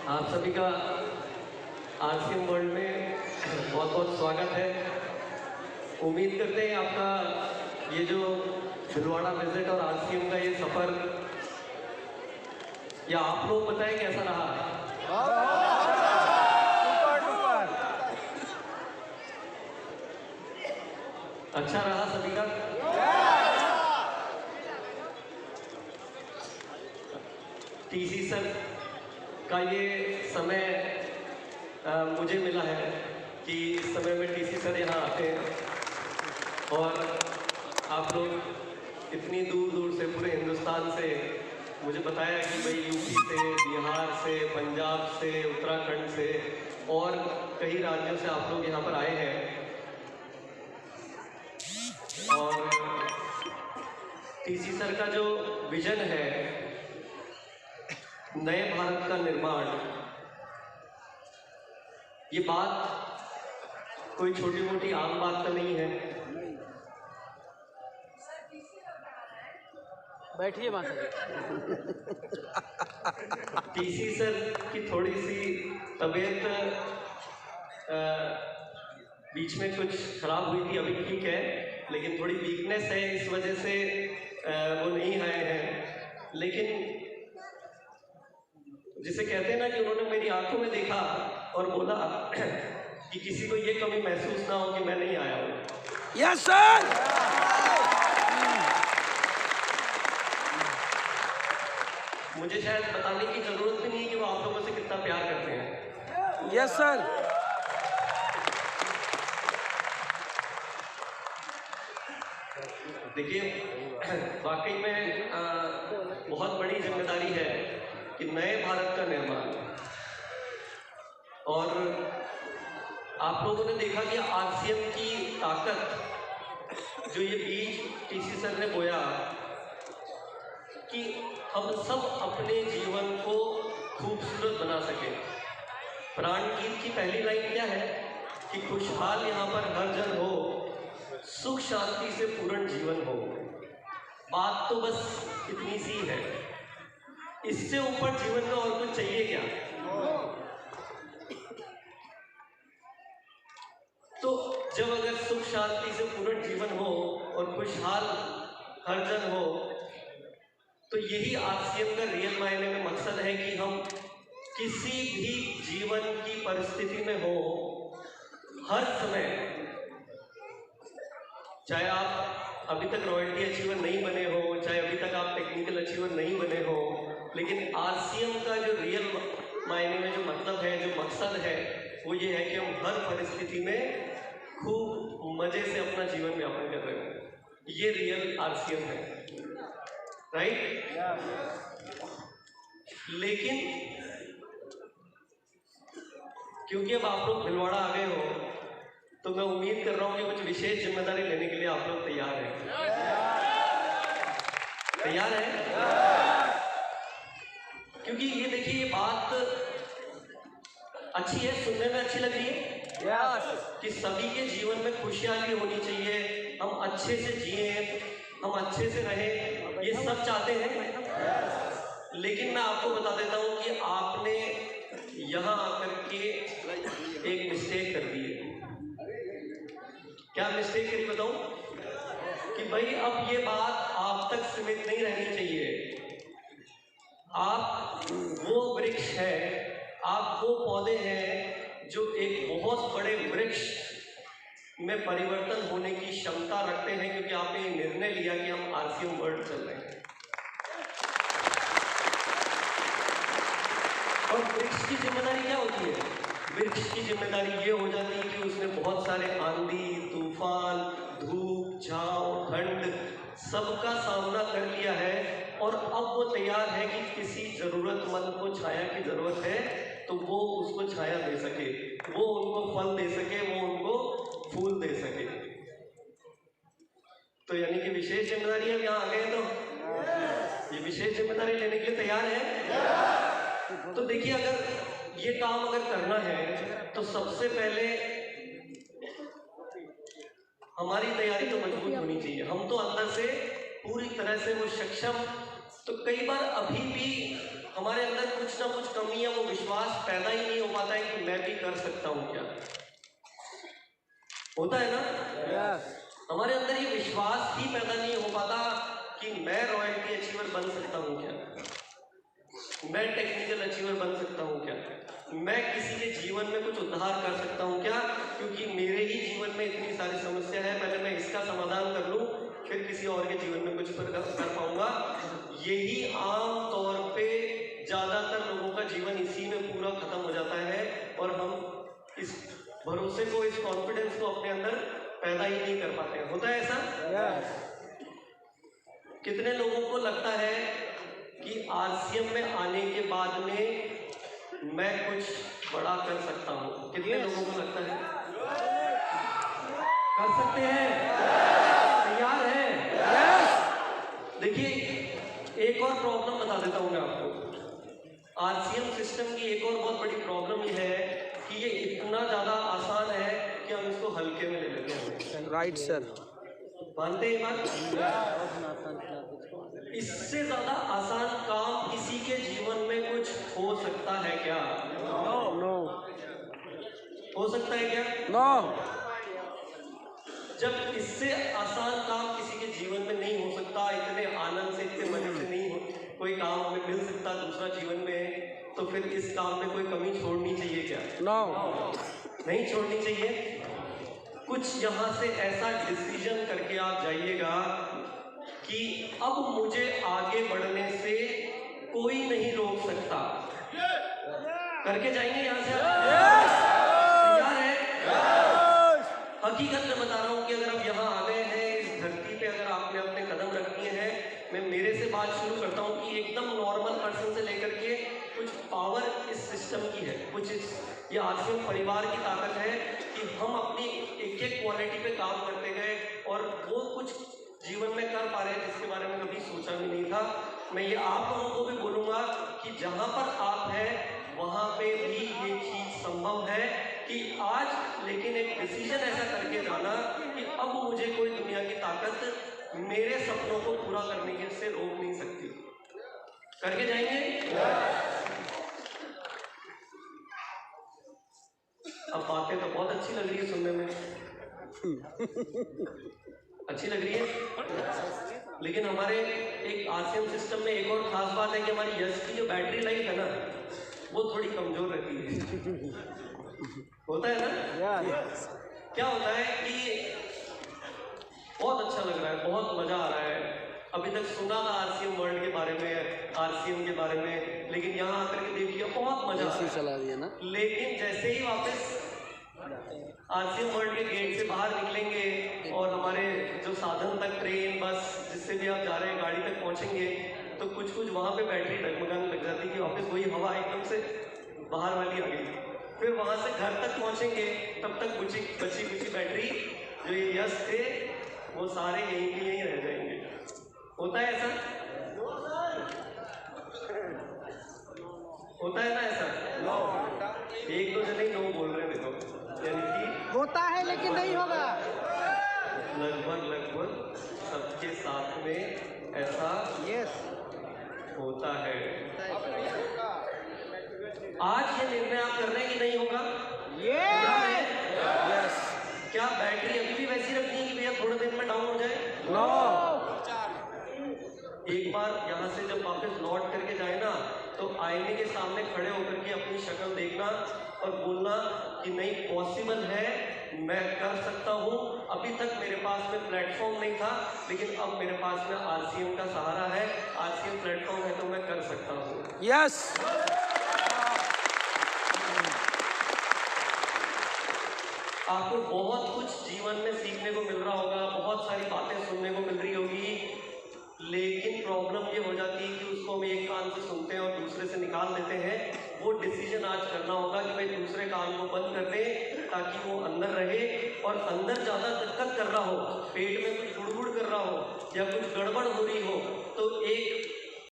आप सभी का आरसीएम वर्ल्ड में बहुत बहुत स्वागत है। उम्मीद करते हैं आपका ये जो भीलवाड़ा विजिट और आरसीएम का ये सफर, या आप लोग बताएं कैसा रहा? अच्छा रहा सभी का? टीसी सर का ये समय मुझे मिला है कि इस समय में टीसी सर यहाँ आते हैं और आप लोग इतनी दूर दूर से, पूरे हिंदुस्तान से, मुझे बताया कि भाई यूपी से, बिहार से, पंजाब से, उत्तराखंड से और कई राज्यों से आप लोग यहाँ पर आए हैं। और टीसी सर का जो विजन है नए भारत का निर्माण, ये बात कोई छोटी मोटी आम बात तो नहीं है। बैठिए माता जी। टीसी सर की थोड़ी सी तबीयत बीच में कुछ खराब हुई थी, अभी ठीक है, लेकिन थोड़ी वीकनेस है, इस वजह से वो नहीं आए हैं। लेकिन जिसे कहते हैं ना कि उन्होंने मेरी आंखों में देखा और बोला कि किसी को ये कमी महसूस ना हो कि मैं नहीं आया हूँ। Yes sir. मुझे शायद बताने की जरूरत भी नहीं कि वो आप लोगों से कितना प्यार करते हैं। Yes sir. देखिए, वाकई में बहुत बड़ी जिम्मेदारी है कि नए भारत का निर्माण, और आप लोगों ने देखा कि आरसीएम की ताकत, जो ये बीज टीसी सर ने बोया कि हम सब अपने जीवन को खूबसूरत बना सकें। प्राण गीत की पहली लाइन क्या है कि खुशहाल यहाँ पर हर जन हो, सुख शांति से पूर्ण जीवन हो। बात तो बस इतनी सी है, इससे ऊपर जीवन में और कुछ चाहिए क्या? तो जब अगर सुख शांति से पूर्ण जीवन हो और खुशहाल हर जन हो, तो यही आरसीएम का रियल मायने में मकसद है कि हम किसी भी जीवन की परिस्थिति में हो, हर समय, चाहे आप अभी तक रॉयल्टी अचीवर नहीं बने हो, चाहे अभी तक आप टेक्निकल अचीवर नहीं बने हो, लेकिन आरसीएम का जो रियल मायने में जो मतलब है, जो मकसद है, वो ये है कि हम हर परिस्थिति में खूब मजे से अपना जीवन यापन कर रहे हो। ये रियल आरसीएम है, राइट? लेकिन क्योंकि अब आप लोग भीलवाड़ा आ गए हो, तो मैं उम्मीद कर रहा हूं कि कुछ विशेष जिम्मेदारी लेने के लिए आप लोग तैयार हैं। तैयार हैं? क्योंकि ये देखिए, ये बात अच्छी है, सुनने में अच्छी लग रही है कि सभी के जीवन में खुशहाली होनी चाहिए, हम अच्छे से जिए, हम अच्छे से रहें, ये सब चाहते हैं। लेकिन मैं आपको बता देता हूं कि आपने यहाँ आकर के एक मिस्टेक कर दी है। क्या मिस्टेक करी बताऊं? कि भाई अब ये बात आप तक सीमित नहीं रहनी चाहिए। आप वो वृक्ष है, आप वो पौधे हैं जो एक बहुत बड़े वृक्ष में परिवर्तन होने की क्षमता रखते हैं, क्योंकि आपने ये निर्णय लिया कि हम आरसीएम वर्ल्ड चल रहे हैं। और वृक्ष की जिम्मेदारी क्या होती है? वृक्ष की जिम्मेदारी ये हो जाती है कि उसने बहुत सारे आंधी, तूफान, धूप, छांव, ठंड सबका सामना कर लिया है, और अब वो तैयार है कि किसी जरूरतमंद को छाया की जरूरत है तो वो उसको छाया दे सके, वो उनको फल दे सके, वो उनको फूल दे सके। तो यानी कि विशेष जिम्मेदारी अब यहाँ आ गए, तो ये विशेष जिम्मेदारी लेने के लिए तैयार है। तो देखिए, अगर ये काम अगर करना है तो सबसे पहले हमारी तैयारी तो मजबूत होनी चाहिए। हम तो अंदर से पूरी तरह से वो सक्षम, तो कई बार अभी भी हमारे अंदर कुछ ना कुछ कमी है, वो विश्वास पैदा ही नहीं हो पाता है कि मैं भी कर सकता हूँ क्या। होता है ना? हमारे अंदर ये विश्वास ही पैदा नहीं हो पाता कि मैं रॉयल्टी अचीवर बन सकता हूँ क्या, मैं टेक्निकल अचीवर बन सकता हूँ क्या, मैं किसी के जीवन में कुछ उद्धार कर सकता हूँ क्या, क्योंकि मेरे ही जीवन में इतनी सारी समस्या है, पहले मैं इसका समाधान कर लूँ फिर किसी और के जीवन में कुछ कर पाऊंगा। यही आम तौर पे ज्यादातर लोगों का जीवन इसी में पूरा खत्म हो जाता है और हम इस भरोसे को, इस कॉन्फिडेंस को अपने अंदर पैदा ही नहीं कर पाते हैं। होता है ऐसा? कितने लोगों को लगता है कि आरसीएम में आने के बाद में मैं कुछ बड़ा कर सकता हूँ? कितने लोगों को लगता है कर सकते हैं? तैयार है? देखिए, एक और प्रॉब्लम बता देता हूँ मैं आपको। आरसीएम सिस्टम की एक और बहुत बड़ी प्रॉब्लम ये है कि ये इतना ज्यादा आसान है कि हम इसको हल्के में ले लेते हैं। राइट सर, मानते हैं बात? इससे ज्यादा आसान काम किसी के जीवन में कुछ हो सकता है क्या? नो। हो सकता है क्या? नो। जब इससे आसान काम किसी के जीवन में नहीं हो सकता, इतने आनंद से, इतने मजे से नहीं हो कोई काम हमें मिल सकता दूसरा जीवन में, तो फिर इस काम में कोई कमी छोड़नी चाहिए क्या? नो। नहीं छोड़नी चाहिए। कुछ यहाँ से ऐसा डिसीजन करके आप जाइएगा कि अब मुझे आगे बढ़ने से कोई नहीं रोक सकता। करके जाएंगे यहाँ से? तैयार है? हकीकत में बता रहा हूँ कि अगर आप यहाँ आ गए हैं इस धरती पे, अगर आपने अपने कदम रख दिए हैं, मैं मेरे से बात शुरू करता हूँ कि एकदम नॉर्मल पर्सन से लेकर के कुछ पावर इस सिस्टम की है, कुछ ये आरसीएम परिवार की ताकत है कि हम अपनी एक एक क्वालिटी पे काम करते गए और वो कुछ जीवन में कर पा रहे हैं जिसके बारे में कभी सोचा भी नहीं था। मैं ये आप लोगों को भी बोलूँगा कि जहाँ पर आप हैं वहाँ पे भी ये चीज़ संभव है कि आज, लेकिन एक डिसीजन ऐसा करके जाना कि अब मुझे कोई दुनिया की ताकत मेरे सपनों को पूरा करने के से रोक नहीं सकती। करके जाएंगे? अब बातें तो बहुत अच्छी लग रही है सुनने में, अच्छी लग रही है, लेकिन हमारे एक आरसीएम सिस्टम में एक और खास बात है कि हमारी यश की जो बैटरी लाइफ है ना, वो थोड़ी कमजोर रहती है। होता है ना? क्या होता है कि बहुत अच्छा लग रहा है, बहुत मजा आ रहा है, अभी तक सुना था आरसीएम वर्ल्ड के बारे में, आरसीएम के बारे में, लेकिन यहाँ आकर के देखिए बहुत मजा आ चला दिया ना। लेकिन जैसे ही वापस आरसीएम वर्ल्ड के गेट से बाहर निकलेंगे और हमारे जो साधन तक, ट्रेन, बस, जिससे भी आप जा रहे हैं, गाड़ी तक पहुँचेंगे, तो कुछ वहाँ पे बैटरी डगमगाने लग जाती है कि वापस वही हवा एकदम से बाहर वाली आ गई। फिर वहाँ से घर तक पहुँचेंगे, तब तक बची कुछ बैटरी जो ये यश थे वो सारे यहीं के यहीं रह जाएंगे। होता है ऐसा? होता है ना ऐसा? एक दो जने नो बोल रहे देखो, यानी कि होता है लेकिन नहीं होगा। लगभग सबके साथ में ऐसा होता है। आज ये निर्णय आप कर रहे हैं कि नहीं होगा? क्या बैटरी अभी भी वैसी रखनी है कि भैया थोड़े दिन में डाउन हो जाए? एक बार यहाँ से जब वापस लौट करके जाए ना, तो आईने के सामने खड़े होकर के अपनी शक्ल देखना और बोलना कि नहीं, पॉसिबल है, मैं कर सकता हूँ। अभी तक मेरे पास में प्लेटफॉर्म नहीं था, लेकिन अब मेरे पास में आरसीएम का सहारा है, आरसीएम प्लेटफॉर्म है, तो मैं कर सकता हूँ। यस। आपको बहुत कुछ जीवन में सीखने को मिल रहा होगा, बहुत सारी बातें सुनने को मिल रही होगी, लेकिन प्रॉब्लम ये हो जाती है कि उसको हम एक कान से सुनते हैं और दूसरे से निकाल देते हैं। वो डिसीजन आज करना होगा कि भाई दूसरे कान को बंद कर दें ताकि वो अंदर रहे, और अंदर ज़्यादा दिक्कत कर रहा हो, पेट में कुछ गुड़गुड़ कर रहा हो या कुछ गड़बड़ हो रही हो, तो एक